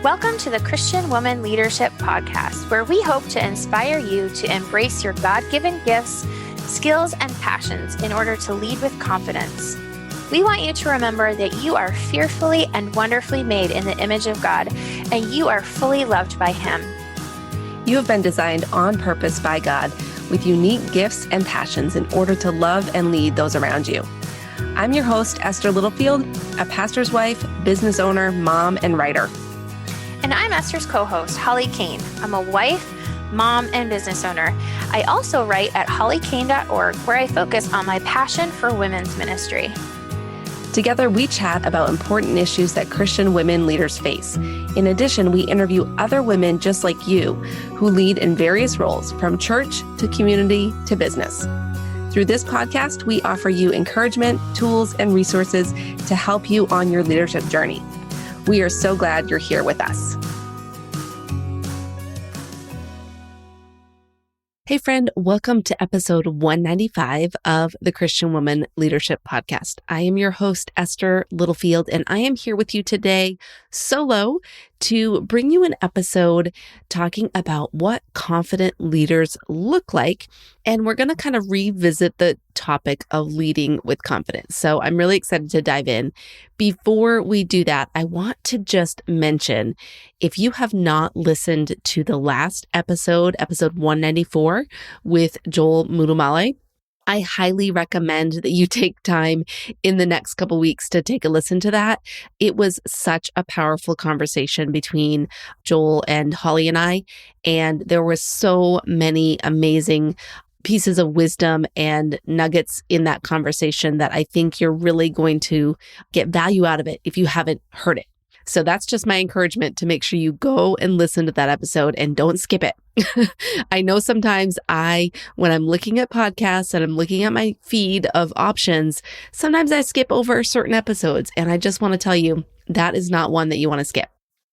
Welcome to the Christian Woman Leadership Podcast, where we hope to inspire you to embrace your God-given gifts, skills, and passions in order to lead with confidence. We want you to remember that you are fearfully and wonderfully made in the image of God, and you are fully loved by Him. You have been designed on purpose by God with unique gifts and passions in order to love and lead those around you. I'm your host, Esther Littlefield, a pastor's wife, business owner, mom, and writer. And I'm Esther's co-host, Holly Kane. I'm a wife, mom, and business owner. I also write at hollykane.org, where I focus on my passion for women's ministry. Together, we chat about important issues that Christian women leaders face. In addition, we interview other women just like you who lead in various roles, from church to community to business. Through this podcast, we offer you encouragement, tools, and resources to help you on your leadership journey. We are so glad you're here with us. Hey friend, welcome to episode 195 of the Christian Woman Leadership Podcast. I am your host, Esther Littlefield, and I am here with you today solo to bring you an episode talking about what confident leaders look like. And we're going to kind of revisit the topic of leading with confidence. So I'm really excited to dive in. Before we do that, I want to just mention, if you have not listened to the last episode 194 with Joel Muddamalle, I highly recommend that you take time in the next couple weeks to take a listen to that. It was such a powerful conversation between Joel and Holly and I, and there were so many amazing pieces of wisdom and nuggets in that conversation that I think you're really going to get value out of it if you haven't heard it. So that's just my encouragement to make sure you go and listen to that episode and don't skip it. I know sometimes when I'm looking at podcasts and I'm looking at my feed of options, sometimes I skip over certain episodes. And I just want to tell you that is not one that you want to skip.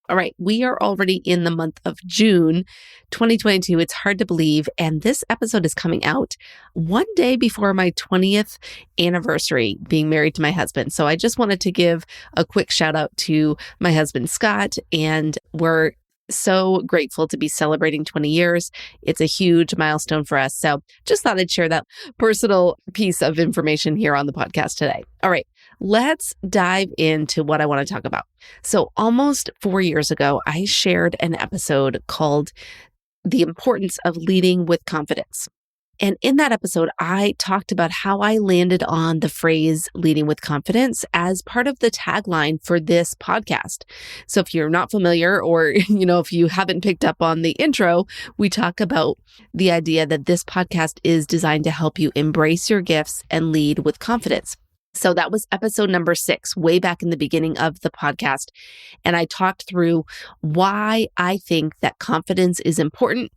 All right, we are already in the month of June 2022. It's hard to believe. And this episode is coming out one day before my 20th anniversary being married to my husband. So I just wanted to give a quick shout out to my husband, Scott, and we're so grateful to be celebrating 20 years. It's a huge milestone for us. So just thought I'd share that personal piece of information here on the podcast today. All right, let's dive into what I want to talk about. So almost 4 years ago, I shared an episode called The Importance of Leading with Confidence. And in that episode, I talked about how I landed on the phrase leading with confidence as part of the tagline for this podcast. So if you're not familiar, or, if you haven't picked up on the intro, we talk about the idea that this podcast is designed to help you embrace your gifts and lead with confidence. So that was episode number 6, way back in the beginning of the podcast. And I talked through why I think that confidence is important.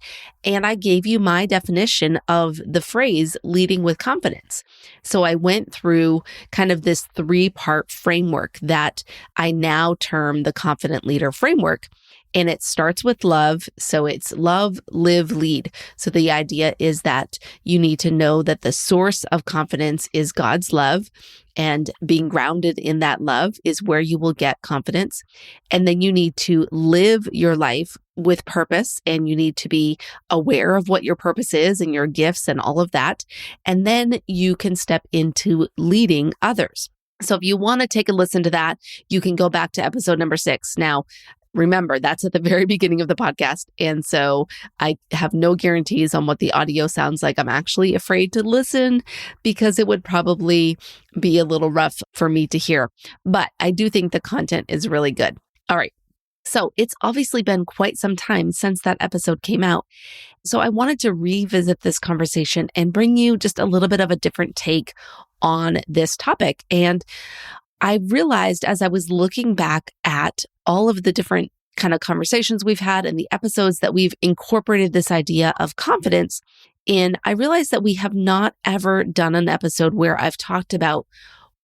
And I gave you my definition of the phrase leading with confidence. So I went through kind of this 3-part framework that I now term the Confident Leader Framework. And it starts with love. So it's love, live, lead. So the idea is that you need to know that the source of confidence is God's love, and being grounded in that love is where you will get confidence. And then you need to live your life with purpose, and you need to be aware of what your purpose is and your gifts and all of that. And then you can step into leading others. So if you want to take a listen to that, you can go back to episode number 6. Now, remember, that's at the very beginning of the podcast. And so I have no guarantees on what the audio sounds like. I'm actually afraid to listen because it would probably be a little rough for me to hear. But I do think the content is really good. All right. So it's obviously been quite some time since that episode came out. So I wanted to revisit this conversation and bring you just a little bit of a different take on this topic. And I realized as I was looking back at all of the different kind of conversations we've had and the episodes that we've incorporated this idea of confidence in, I realized that we have not ever done an episode where I've talked about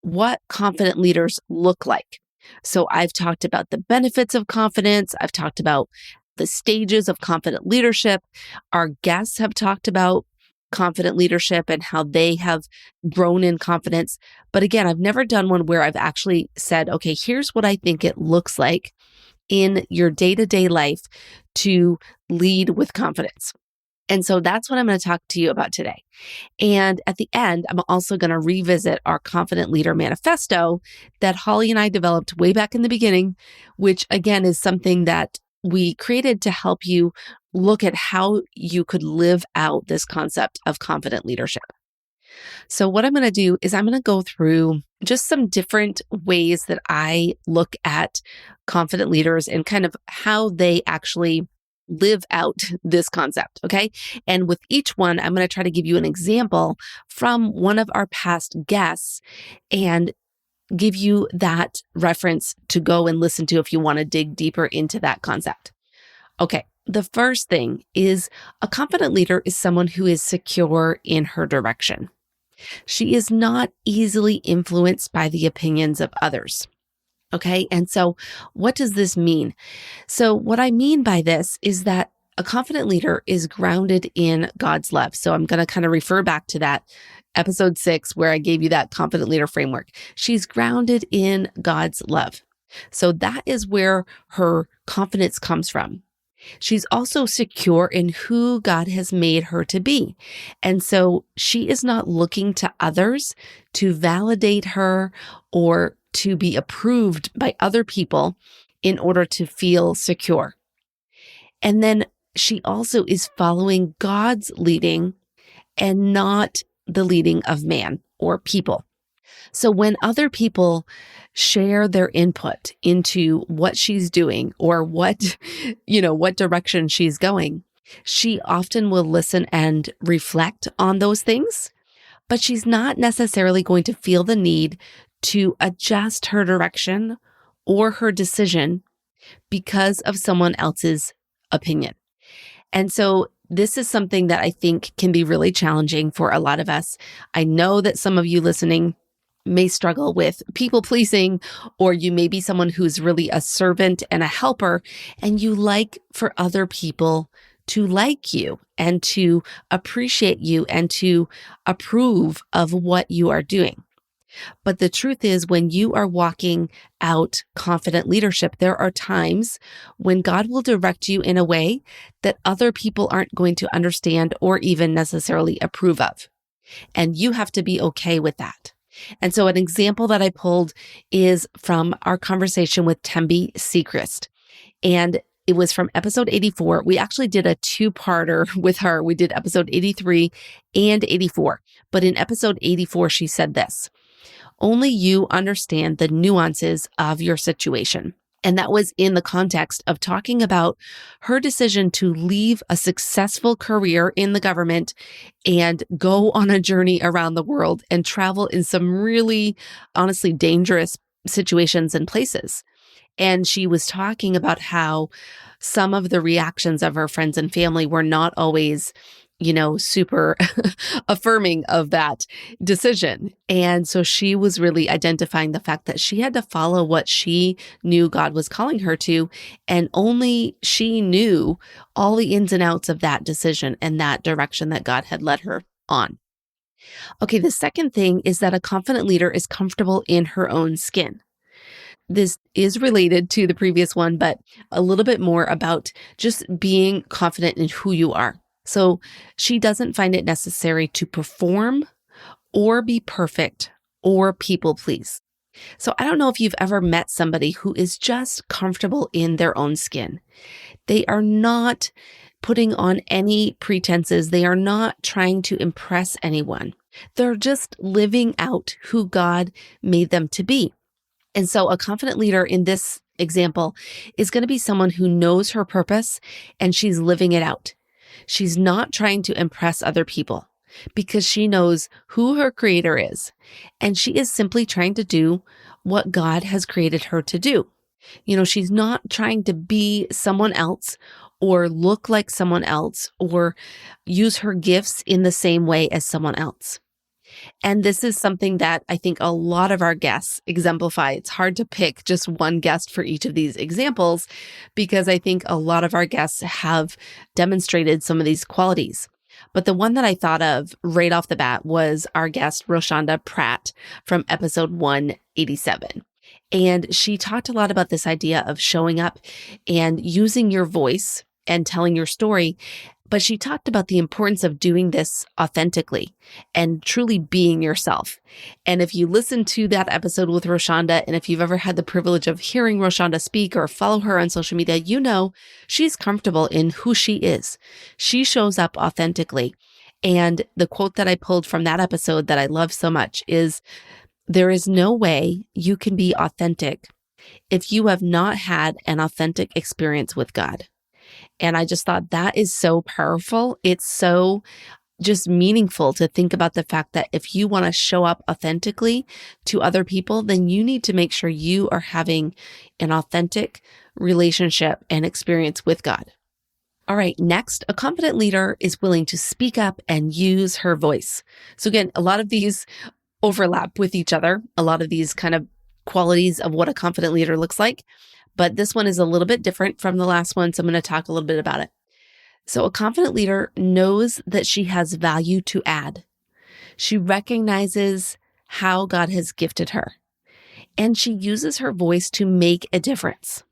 what confident leaders look like. So I've talked about the benefits of confidence. I've talked about the stages of confident leadership. Our guests have talked about confident leadership and how they have grown in confidence. But again, I've never done one where I've actually said, okay, here's what I think it looks like in your day-to-day life to lead with confidence. And so that's what I'm going to talk to you about today. And at the end, I'm also going to revisit our Confident Leader Manifesto that Holly and I developed way back in the beginning, which again is something that we created to help you look at how you could live out this concept of confident leadership. So what I'm going to do is I'm going to go through just some different ways that I look at confident leaders and kind of how they actually live out this concept. Okay. And with each one, I'm going to try to give you an example from one of our past guests and give you that reference to go and listen to if you want to dig deeper into that concept. Okay. The first thing is a confident leader is someone who is secure in her direction. She is not easily influenced by the opinions of others. Okay. And so what does this mean? So what I mean by this is that a confident leader is grounded in God's love. So I'm going to kind of refer back to that episode 6, where I gave you that confident leader framework. She's grounded in God's love. So that is where her confidence comes from. She's also secure in who God has made her to be. And so she is not looking to others to validate her or to be approved by other people in order to feel secure. And then she also is following God's leading and not the leading of man or people. So when other people share their input into what she's doing or what direction she's going, she often will listen and reflect on those things, but she's not necessarily going to feel the need to adjust her direction or her decision because of someone else's opinion. And so this is something that I think can be really challenging for a lot of us. I know that some of you listening may struggle with people pleasing, or you may be someone who's really a servant and a helper, and you like for other people to like you and to appreciate you and to approve of what you are doing. But the truth is, when you are walking out confident leadership, there are times when God will direct you in a way that other people aren't going to understand or even necessarily approve of. And you have to be okay with that. And so an example that I pulled is from our conversation with Tembi Sechrist. And it was from episode 84. We actually did a two-parter with her. We did episode 83 and 84. But in episode 84, she said this: "Only you understand the nuances of your situation." And that was in the context of talking about her decision to leave a successful career in the government and go on a journey around the world and travel in some really, honestly, dangerous situations and places. And she was talking about how some of the reactions of her friends and family were not always, super affirming of that decision. And so she was really identifying the fact that she had to follow what she knew God was calling her to, and only she knew all the ins and outs of that decision and that direction that God had led her on. Okay, the second thing is that a confident leader is comfortable in her own skin. This is related to the previous one, but a little bit more about just being confident in who you are. So she doesn't find it necessary to perform or be perfect or people please. So I don't know if you've ever met somebody who is just comfortable in their own skin. They are not putting on any pretenses. They are not trying to impress anyone. They're just living out who God made them to be. And so a confident leader in this example is going to be someone who knows her purpose and she's living it out. She's not trying to impress other people because she knows who her creator is. And she is simply trying to do what God has created her to do. She's not trying to be someone else or look like someone else or use her gifts in the same way as someone else. And this is something that I think a lot of our guests exemplify. It's hard to pick just one guest for each of these examples because I think a lot of our guests have demonstrated some of these qualities. But the one that I thought of right off the bat was our guest, Roshonda Pratt, from episode 187. And she talked a lot about this idea of showing up and using your voice and telling your story. But she talked about the importance of doing this authentically and truly being yourself. And if you listen to that episode with Roshonda, and if you've ever had the privilege of hearing Roshonda speak or follow her on social media, you know she's comfortable in who she is. She shows up authentically. And the quote that I pulled from that episode that I love so much is, "There is no way you can be authentic if you have not had an authentic experience with God." And I just thought that is so powerful. It's so just meaningful to think about the fact that if you want to show up authentically to other people, then you need to make sure you are having an authentic relationship and experience with God. All right, next, a confident leader is willing to speak up and use her voice. So again, a lot of these overlap with each other, a lot of these kind of qualities of what a confident leader looks like. But this one is a little bit different from the last one, so I'm going to talk a little bit about it. So a confident leader knows that she has value to add. She recognizes how God has gifted her, and she uses her voice to make a difference.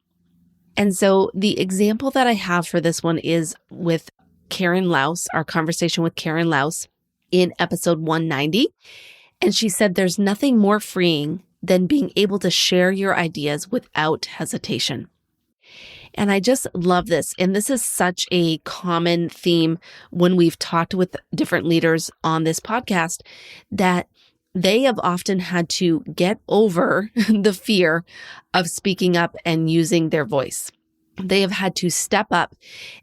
And so the example that I have for this one is with Karen Laus, our conversation with Karen Laus in episode 190. And she said, "There's nothing more freeing than being able to share your ideas without hesitation." And I just love this. And this is such a common theme when we've talked with different leaders on this podcast, that they have often had to get over the fear of speaking up and using their voice. They have had to step up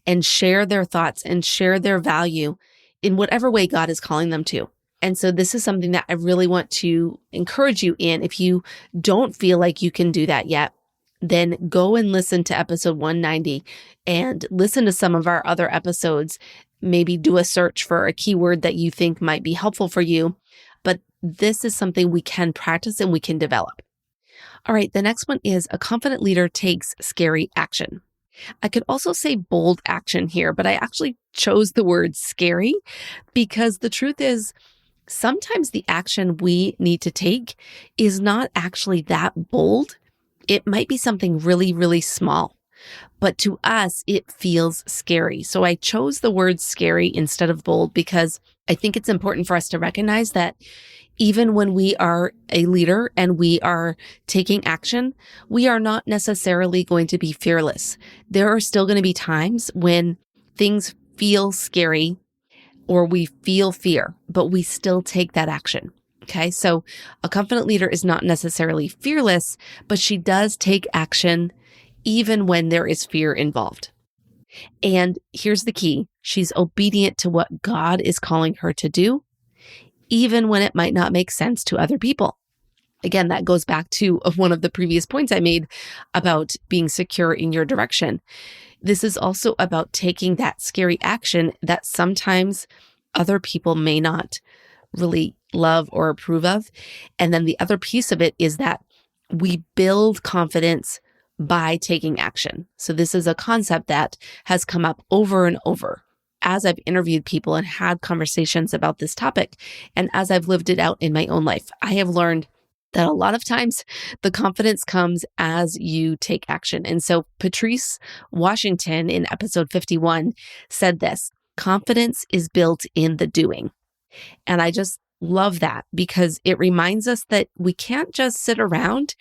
and share their thoughts and share their value in whatever way God is calling them to. And so this is something that I really want to encourage you in. If you don't feel like you can do that yet, then go and listen to episode 190 and listen to some of our other episodes. Maybe do a search for a keyword that you think might be helpful for you. But this is something we can practice and we can develop. All right, the next one is a confident leader takes scary action. I could also say bold action here, but I actually chose the word scary because the truth is, sometimes the action we need to take is not actually that bold. It might be something really, really small, but to us, it feels scary. So I chose the word scary instead of bold because I think it's important for us to recognize that even when we are a leader and we are taking action, we are not necessarily going to be fearless. There are still going to be times when things feel scary or we feel fear, but we still take that action. Okay. So a confident leader is not necessarily fearless, but she does take action even when there is fear involved. And here's the key. She's obedient to what God is calling her to do, even when it might not make sense to other people. Again, that goes back to one of the previous points I made about being secure in your direction. This is also about taking that scary action that sometimes other people may not really love or approve of. And then the other piece of it is that we build confidence by taking action. So this is a concept that has come up over and over as I've interviewed people and had conversations about this topic. And as I've lived it out in my own life, I have learned that a lot of times the confidence comes as you take action. And so Patrice Washington in episode 51 said this: "Confidence is built in the doing." And I just love that because it reminds us that we can't just sit around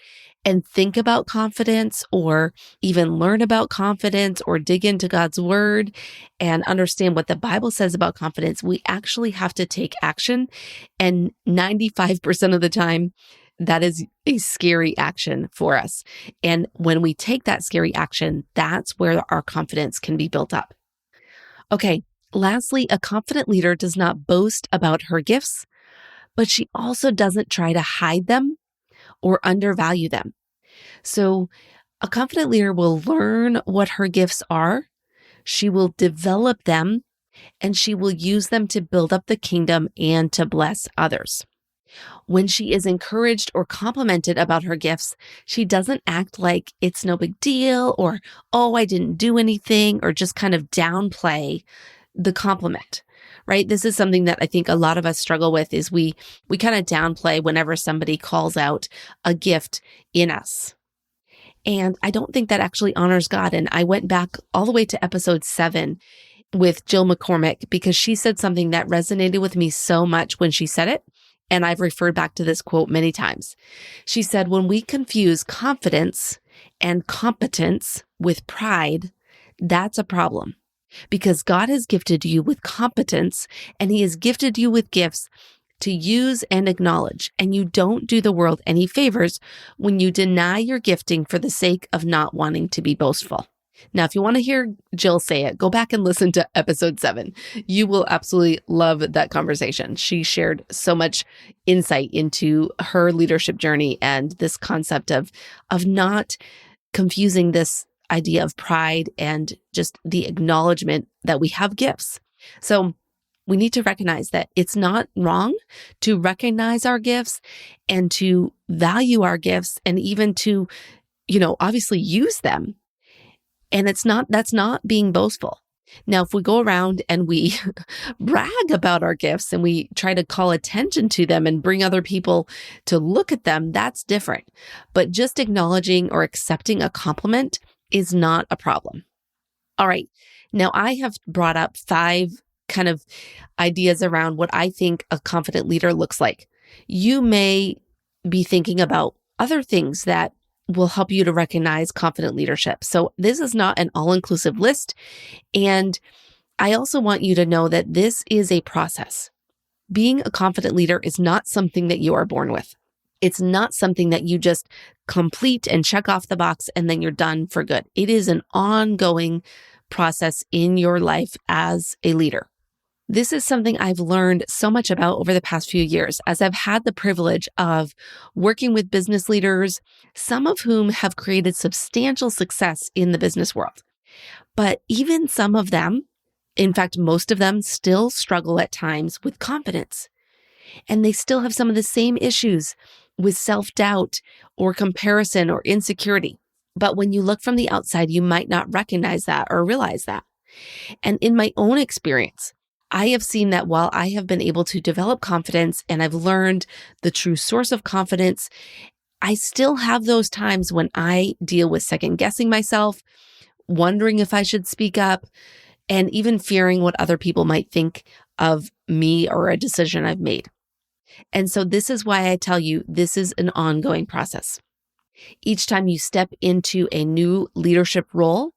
and think about confidence or even learn about confidence or dig into God's word and understand what the Bible says about confidence. We actually have to take action. And 95% of the time, that is a scary action for us. And when we take that scary action, that's where our confidence can be built up. Okay, lastly, a confident leader does not boast about her gifts, but she also doesn't try to hide them or undervalue them. So a confident leader will learn what her gifts are, she will develop them, and she will use them to build up the kingdom and to bless others. When she is encouraged or complimented about her gifts, she doesn't act like it's no big deal or, oh, I didn't do anything, or just kind of downplay the compliment. right? This is something that I think a lot of us struggle with is we kind of downplay whenever somebody calls out a gift in us. And I don't think that actually honors God. And I went back all the way to episode 7 with Jill McCormick because she said something that resonated with me so much when she said it. And I've referred back to this quote many times. She said, when we confuse confidence and competence with pride, that's a problem because God has gifted you with competence and He has gifted you with gifts to use and acknowledge. And you don't do the world any favors when you deny your gifting for the sake of not wanting to be boastful. Now, if you want to hear Jill say it, go back and listen to episode 7. You will absolutely love that conversation. She shared so much insight into her leadership journey and this concept of not confusing this idea of pride and just the acknowledgement that we have gifts. So we need to recognize that it's not wrong to recognize our gifts and to value our gifts and even to, obviously use them. And that's not being boastful. Now, if we go around and we brag about our gifts and we try to call attention to them and bring other people to look at them, that's different. But just acknowledging or accepting a compliment is not a problem. All right. Now, I have brought up 5 kind of ideas around what I think a confident leader looks like. You may be thinking about other things that will help you to recognize confident leadership. So this is not an all-inclusive list. And I also want you to know that this is a process. Being a confident leader is not something that you are born with. It's not something that you just complete and check off the box and then you're done for good. It is an ongoing process in your life as a leader. This is something I've learned so much about over the past few years as I've had the privilege of working with business leaders, some of whom have created substantial success in the business world. But even some of them, in fact, most of them still struggle at times with confidence. And they still have some of the same issues with self-doubt or comparison or insecurity. But when you look from the outside, you might not recognize that or realize that. And in my own experience, I have seen that while I have been able to develop confidence and I've learned the true source of confidence, I still have those times when I deal with second guessing myself, wondering if I should speak up, and even fearing what other people might think of me or a decision I've made. And so this is why I tell you this is an ongoing process. Each time you step into a new leadership role,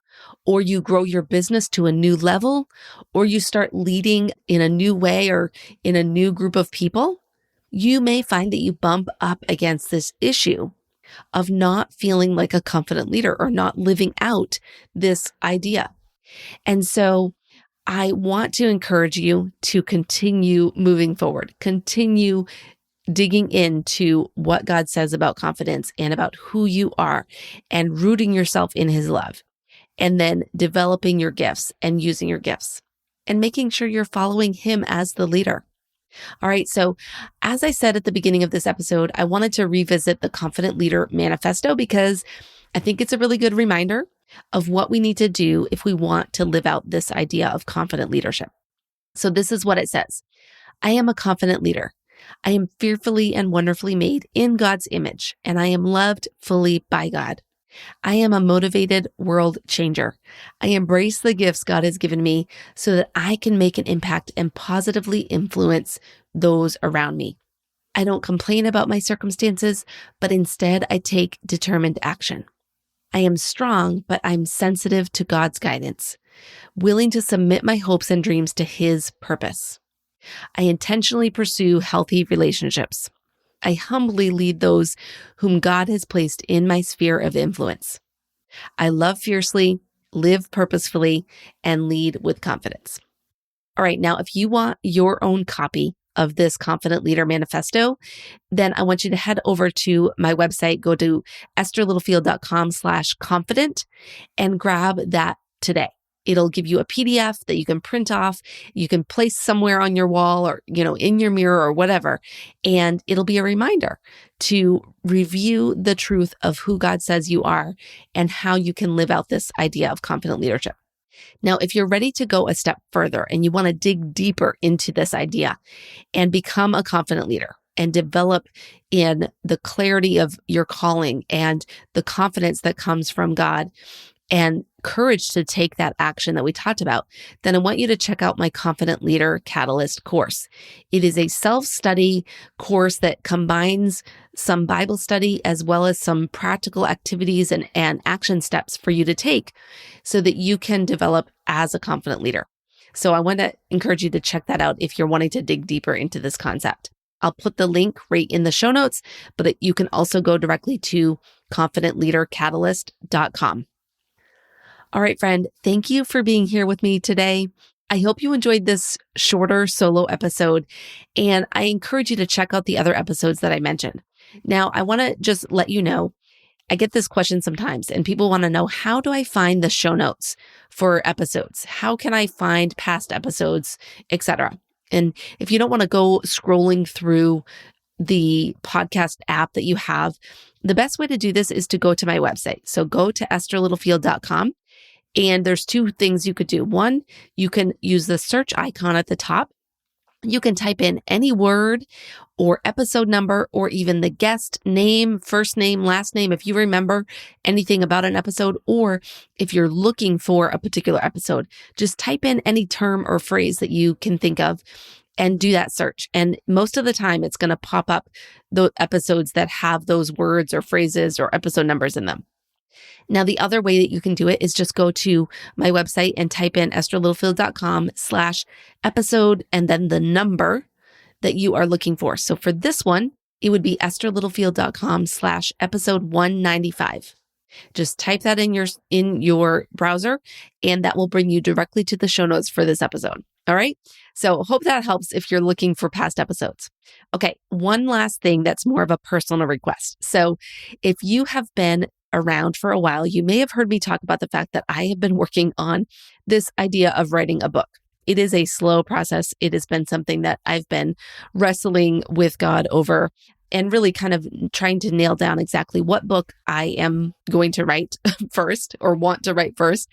or you grow your business to a new level, or you start leading in a new way or in a new group of people, you may find that you bump up against this issue of not feeling like a confident leader or not living out this idea. And so I want to encourage you to continue moving forward, continue digging into what God says about confidence and about who you are and rooting yourself in His love. And then developing your gifts and using your gifts and making sure you're following Him as the leader. All right. So as I said at the beginning of this episode, I wanted to revisit the Confident Leader Manifesto because I think it's a really good reminder of what we need to do if we want to live out this idea of confident leadership. So this is what it says. I am a confident leader. I am fearfully and wonderfully made in God's image, and I am loved fully by God. I am a motivated world changer. I embrace the gifts God has given me so that I can make an impact and positively influence those around me. I don't complain about my circumstances, but instead I take determined action. I am strong, but I'm sensitive to God's guidance, willing to submit my hopes and dreams to His purpose. I intentionally pursue healthy relationships. I humbly lead those whom God has placed in my sphere of influence. I love fiercely, live purposefully, and lead with confidence. All right, now if you want your own copy of this Confident Leader Manifesto, then I want you to head over to my website, go to estherlittlefield.com/confident and grab that today. It'll give you a PDF that you can print off. You can place somewhere on your wall or, in your mirror or whatever. And it'll be a reminder to review the truth of who God says you are and how you can live out this idea of confident leadership. Now, if you're ready to go a step further and you want to dig deeper into this idea and become a confident leader and develop in the clarity of your calling and the confidence that comes from God and courage to take that action that we talked about, then I want you to check out my Confident Leader Catalyst course. It is a self-study course that combines some Bible study as well as some practical activities and action steps for you to take so that you can develop as a confident leader. So I want to encourage you to check that out if you're wanting to dig deeper into this concept. I'll put the link right in the show notes, but you can also go directly to confidentleadercatalyst.com. All right, friend, thank you for being here with me today. I hope you enjoyed this shorter solo episode, and I encourage you to check out the other episodes that I mentioned. Now, I want to just let you know, I get this question sometimes, and people want to know, how do I find the show notes for episodes? How can I find past episodes, etc.? And if you don't want to go scrolling through the podcast app that you have, the best way to do this is to go to my website. So go to estherlittlefield.com. And there's two things you could do. One, you can use the search icon at the top. You can type in any word or episode number or even the guest name, first name, last name, if you remember anything about an episode, or if you're looking for a particular episode, just type in any term or phrase that you can think of and do that search. And most of the time, it's going to pop up the episodes that have those words or phrases or episode numbers in them. Now, the other way that you can do it is just go to my website and type in estherlittlefield.com/episode and then the number that you are looking for. So for this one, it would be estherlittlefield.com/episode 195. Just type that in your browser, and that will bring you directly to the show notes for this episode. All right. So hope that helps if you're looking for past episodes. Okay. One last thing that's more of a personal request. So if you have been around for a while, you may have heard me talk about the fact that I have been working on this idea of writing a book. It is a slow process. It has been something that I've been wrestling with God over and really kind of trying to nail down exactly what book I am going to write first or want to write first.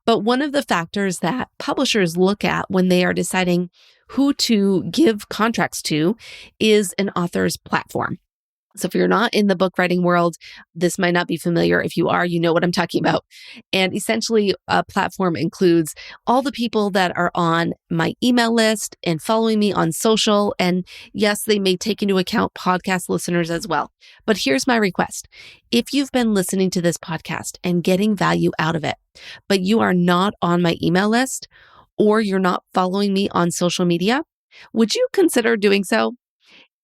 But one of the factors that publishers look at when they are deciding who to give contracts to is an author's platform. So if you're not in the book writing world, this might not be familiar. If you are, you know what I'm talking about. And essentially, a platform includes all the people that are on my email list and following me on social. And yes, they may take into account podcast listeners as well. But here's my request. If you've been listening to this podcast and getting value out of it, but you are not on my email list or you're not following me on social media, would you consider doing so?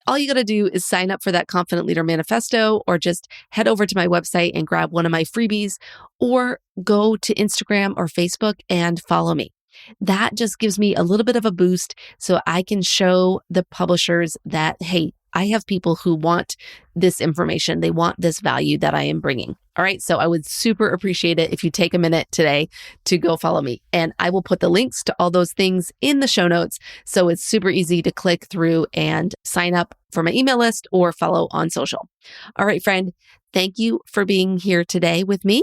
All you got to do is sign up for that Confident Leader Manifesto, or just head over to my website and grab one of my freebies, or go to Instagram or Facebook and follow me. That just gives me a little bit of a boost so I can show the publishers that, hey, I have people who want this information. They want this value that I am bringing. All right. So I would super appreciate it if you take a minute today to go follow me. And I will put the links to all those things in the show notes. So it's super easy to click through and sign up for my email list or follow on social. All right, friend. Thank you for being here today with me.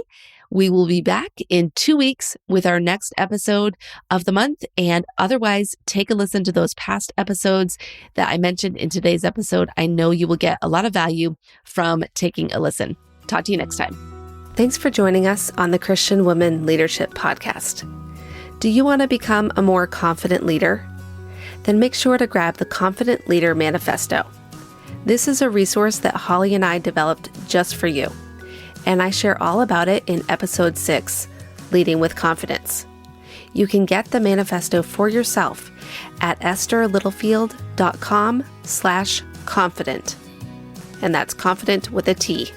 We will be back in 2 weeks with our next episode of the month. And otherwise, take a listen to those past episodes that I mentioned in today's episode. I know you will get a lot of value from taking a listen. Talk to you next time. Thanks for joining us on the Christian Woman Leadership Podcast. Do you want to become a more confident leader? Then make sure to grab the Confident Leader Manifesto. This is a resource that Holly and I developed just for you. And I share all about it in episode 6, Leading with Confidence. You can get the manifesto for yourself at estherlittlefield.com/confident. And that's confident with a T.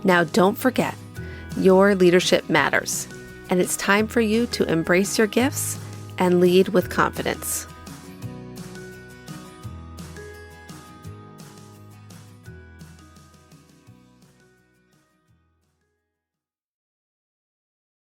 Now, don't forget, your leadership matters. And it's time for you to embrace your gifts and lead with confidence.